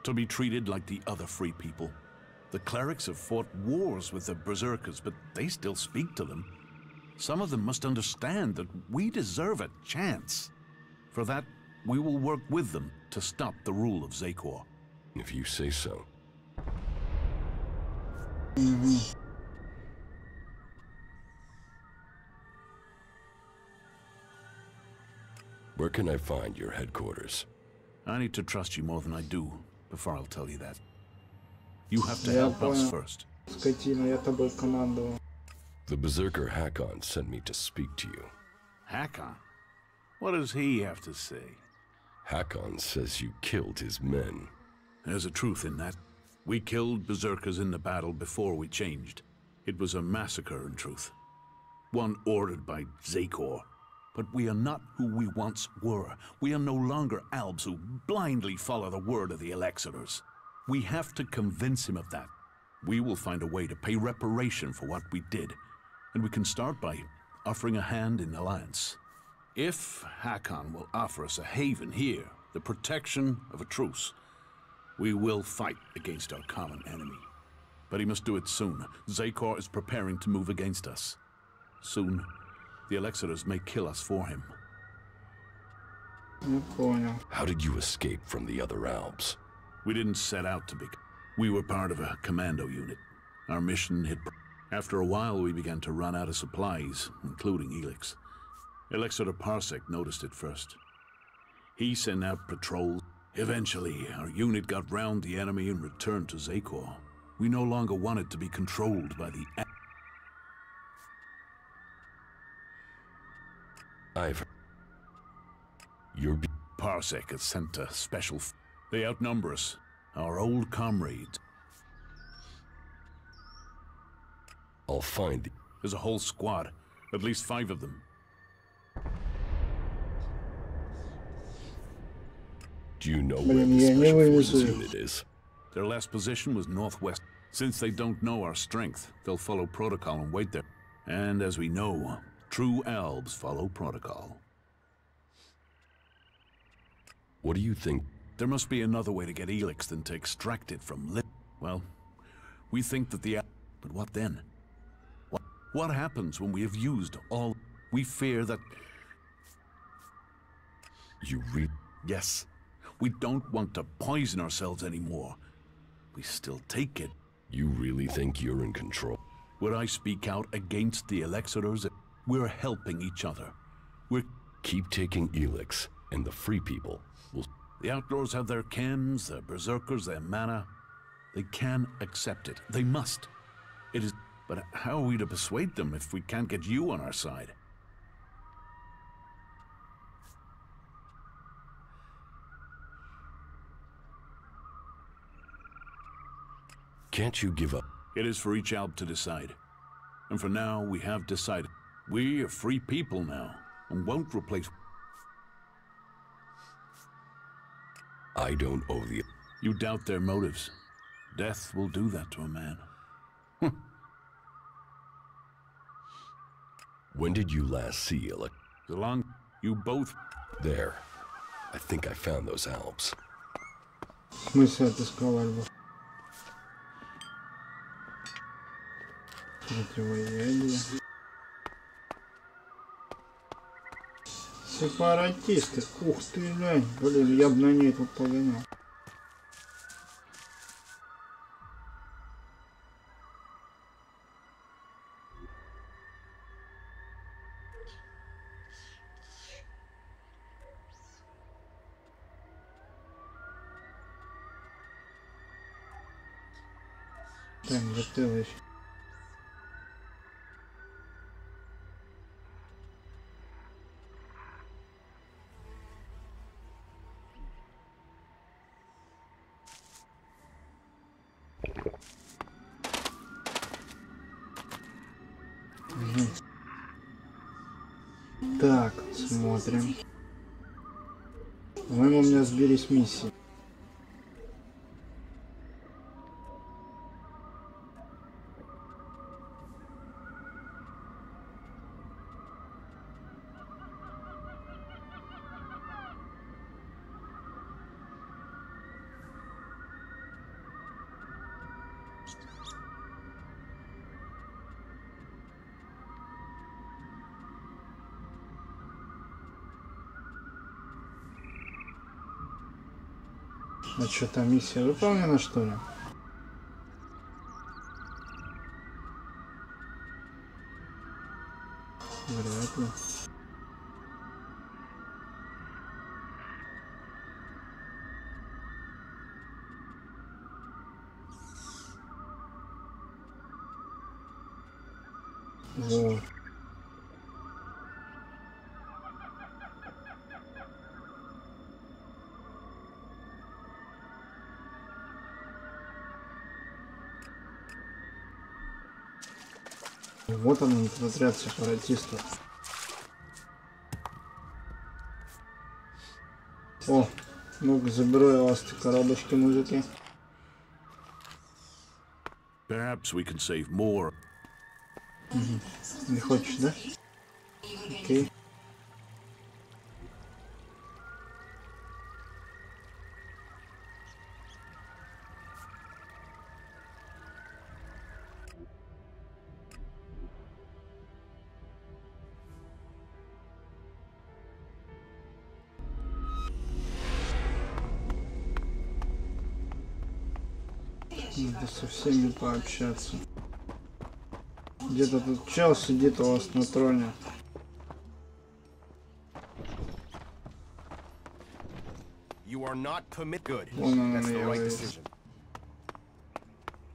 To be treated like the other free people. The clerics have fought wars with the berserkers, but they still speak to them. Some of them must understand that we deserve a chance. For that, we will work with them to stop the rule of Zakor. If you say so. Where can I find your headquarters? I need to trust you more than I do before I'll tell you that. You have to help us first. Скотина, я тобой командовал. The berserker Hakon sent me to speak to you. Hakon? What does he have to say? Hakon says you killed his men. There's a truth in that. We killed berserkers in the battle before we changed. It was a massacre in truth. One ordered by Zakor. But we are not who we once were. We are no longer Albs who blindly follow the word of the Elexitors. We have to convince him of that. We will find a way to pay reparation for what we did. And we can start by offering a hand in alliance. If Hakon will offer us a haven here, the protection of a truce, we will fight against our common enemy. But he must do it soon. Zakor is preparing to move against us. Soon, the Elexitors may kill us for him. How did you escape from the other Alps? We didn't set out to be. We were part of a commando unit. Our mission hit. After a while, we began to run out of supplies, including ELEX. Elexiter Parsec noticed it first. He sent out patrols. Eventually, our unit got round the enemy and returned to Zakor. We no longer wanted to be controlled by the... Your Parsec has sent a special... They outnumber us, our old comrades. I'll find the... There's a whole squad, at least 5 of them. Do you know where the special forces unit is? Their last position was northwest. Since they don't know our strength, they'll follow protocol and wait there. And as we know, true Albs follow protocol. What do you think? There must be another way to get ELEX than to extract it from Well, we think that the... But what then? What happens when we have used all... We fear that... You Yes. We don't want to poison ourselves anymore. We still take it. You really think you're in control? Would I speak out against the Elexitors? We're helping each other. Keep taking ELEX, and the free people will... The outlaws have their chems, their berserkers, their mana. They can accept it. They must. It is... But how are we to persuade them if we can't get you on our side? Can't you give up? It is for each Alb to decide. And for now, we have decided. We are free people now, and won't replace... I don't owe the... You doubt their motives. Death will do that to a man. When did you last see ELEX? Along, you both... There. I think I found those Alps. В смысле отыскал альбом? Противоядие. Сепаратисты. Ух ты, глянь. Блин, я бы на ней тут погонял. Так, готовишь. Так, смотрим. По-моему, у меня сбились миссии. А что там, миссия выполнена, что ли? Вряд ли. Вот. Вот он, этот отряд сепаратистов. О, ну-ка заберу я у вас эти коробочки, мужики. Perhaps we can save more. Не хочешь, да? Окей. Надо со всеми пообщаться. Где-то тут чел сидит у вас на троне. Вон он есть.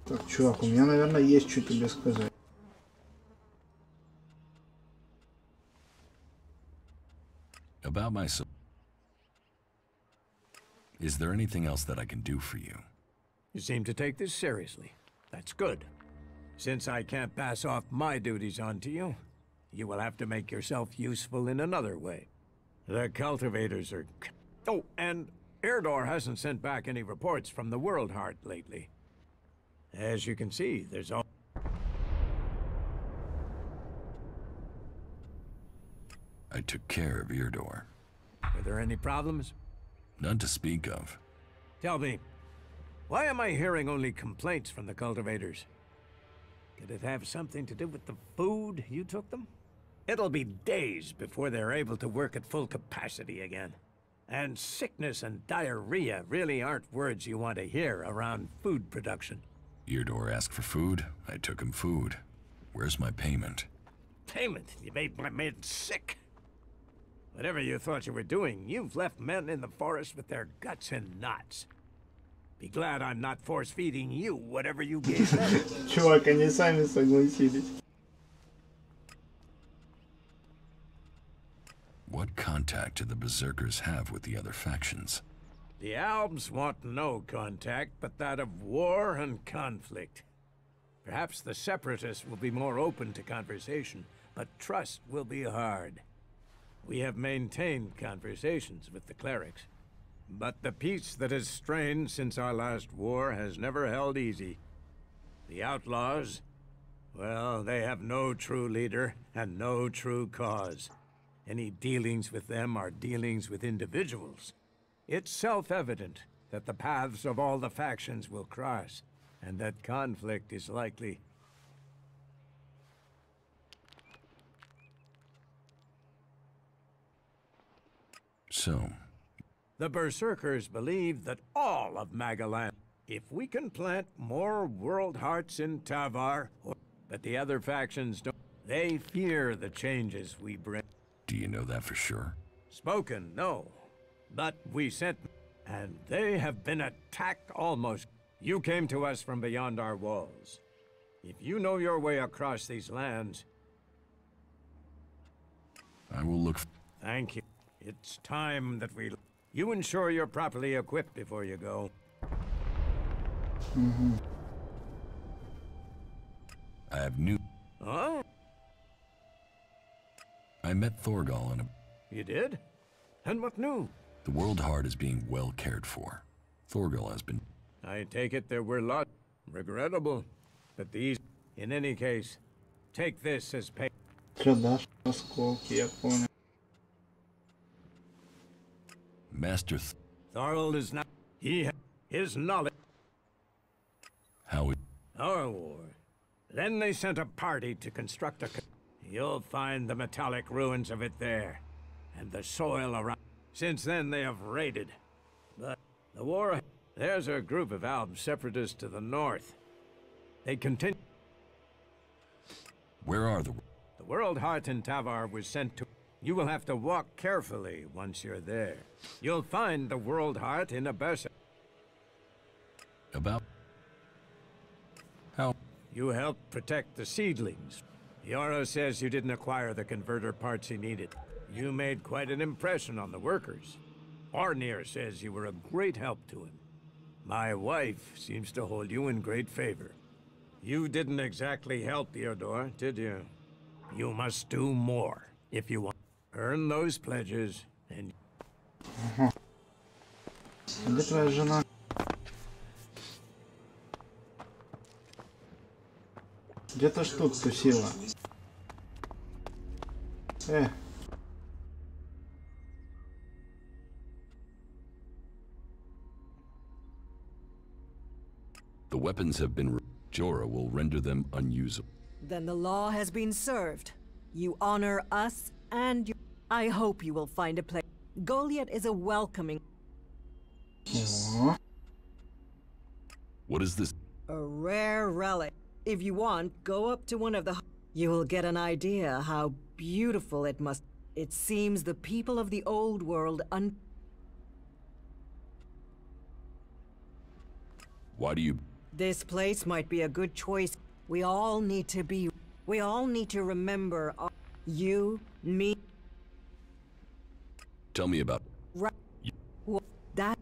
Так, чувак, у меня, наверное, есть что тебе сказать. About myself. Is there anything else that I can do for you? You seem to take this seriously. That's good. Since I can't pass off my duties onto you, you will have to make yourself useful in another way. The cultivators are... Oh, and Erdor hasn't sent back any reports from the World Heart lately. As you can see, there's all... I took care of Erdor. Were there any problems? None to speak of. Tell me, why am I hearing only complaints from the cultivators? Could it have something to do with the food you took them? It'll be days before they're able to work at full capacity again. And sickness and diarrhea really aren't words you want to hear around food production. Erdor asked for food, I took him food. Where's my payment? Payment? You made my men sick. Whatever you thought you were doing, you've left men in the forest with their guts in knots. Be glad I'm not force-feeding you whatever you gave them. Чувак, они сами согласились. What contact do the Berserkers have with the other factions? The Albs want no contact but that of war and conflict. Perhaps the Separatists will be more open to conversation, but trust will be hard. We have maintained conversations with the clerics. But the peace that has strained since our last war has never held easy. The outlaws, well, they have no true leader and no true cause. Any dealings with them are dealings with individuals. It's self-evident that the paths of all the factions will cross, and that conflict is likely. So, the Berserkers believe that all of Magalan, if we can plant more world hearts in Tavar, but the other factions don't, they fear the changes we bring. do you know that for sure? Spoken, no. But we sent, and they have been attacked almost. You came to us from beyond our walls. If you know your way across these lands... I will look. Thank you. It's time that we... You ensure you're properly equipped before you go. I have new. Huh? I met Thorgal on a. You did? And what new? The World Heart is being well cared for. Thorgal has been. I take it there were lots. Regrettable. But these... In any case, take this as pay... Что дашь? Осколки, я понял. Master. Thorald is not... His knowledge... How it. Our war. Then they sent a party to construct a... You'll find the metallic ruins of it there. And the soil around... Since then they have raided. But the war... There's a group of Alb separatists to the north. They continue. Where are the... The World Heart in Tavar was sent to... You will have to walk carefully once you're there. You'll find the World Heart in a berserk. About... How... You helped protect the seedlings. Yoro says you didn't acquire the converter parts he needed. You made quite an impression on the workers. Arnir says you were a great help to him. My wife seems to hold you in great favor. You didn't exactly help Theodore, did you? You must do more if you want. Earn those pledges and... Где твоя жена? Где-то ж тут тусила. The weapons have been... Jorah will render them unusable. Then the law has been served. You honor us and you... I hope you will find a place. Goliath is a welcoming... What is this? A rare relic. If you want, go up to one of the... You will get an idea how beautiful it must... It seems the people of the old world Why do you... This place might be a good choice. We all need to be... We all need to remember... You, me... Tell me about... That...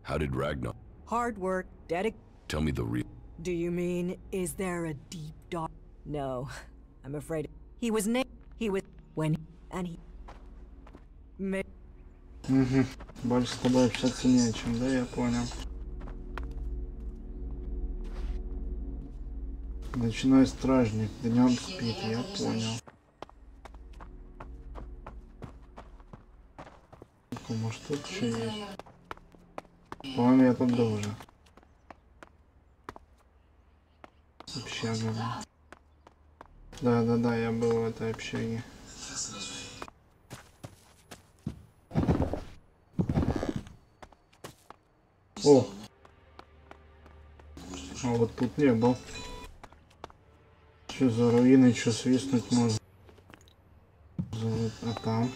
How did Ragnar... Hard work, dedication... Tell me the real... Do you mean, is there a deep dark... No, I'm afraid... He was named... He was... When... And he... Больше с тобой общаться не о чем, да, я понял. Ночной стражник, днем спит, я понял. Может тут что есть? По-моему, я тут был уже. Общага. Да, я был в этой общаге. О! А вот тут не был. Что за руины, что свистнуть можно? А там?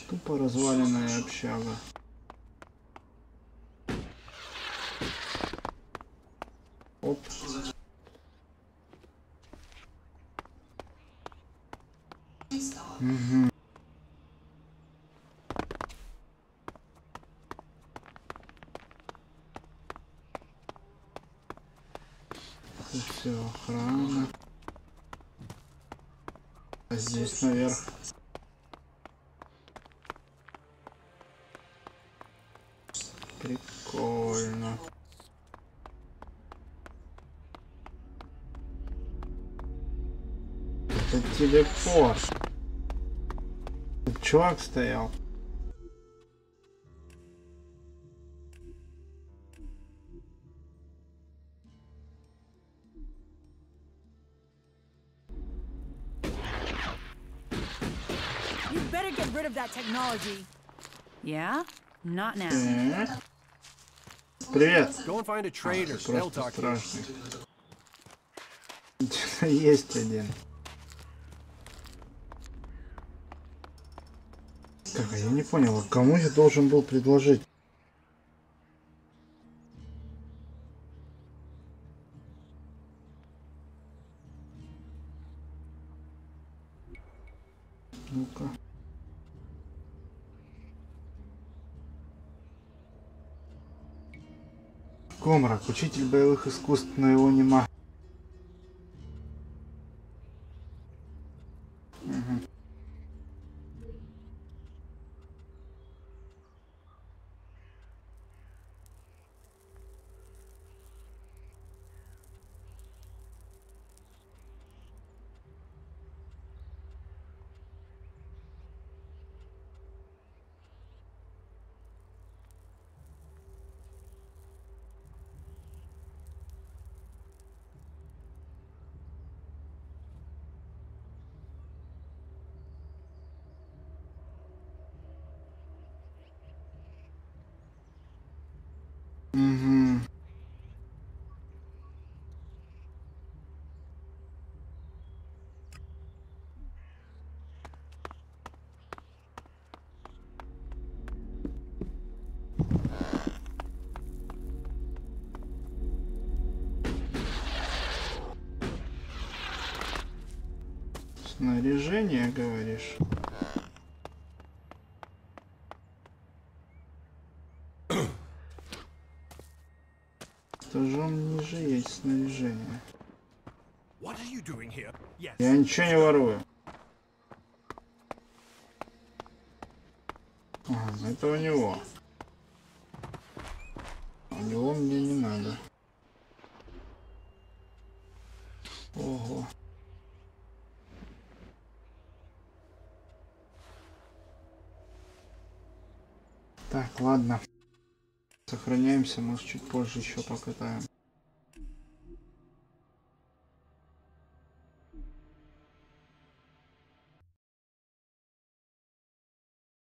Тупо разваленная общага. Оп. Угу. Все, охрана. А здесь наверх. Прикольно. Это телепорт. Тут чувак стоял. Get rid of that technology. Yeah? Not now. Привет. Go and find a trader. They'll talk to you. Есть один. Так, а я не понял, а кому я должен был предложить? Ну-ка. Комрак, учитель боевых искусств, но его нема. Угу. Снаряжение, говоришь? Этажом ниже есть снаряжение. Я ничего не ворую. Ага, это у него. У него мне не надо. Ого. Так, ладно. Сохраняемся, может чуть позже еще покатаем.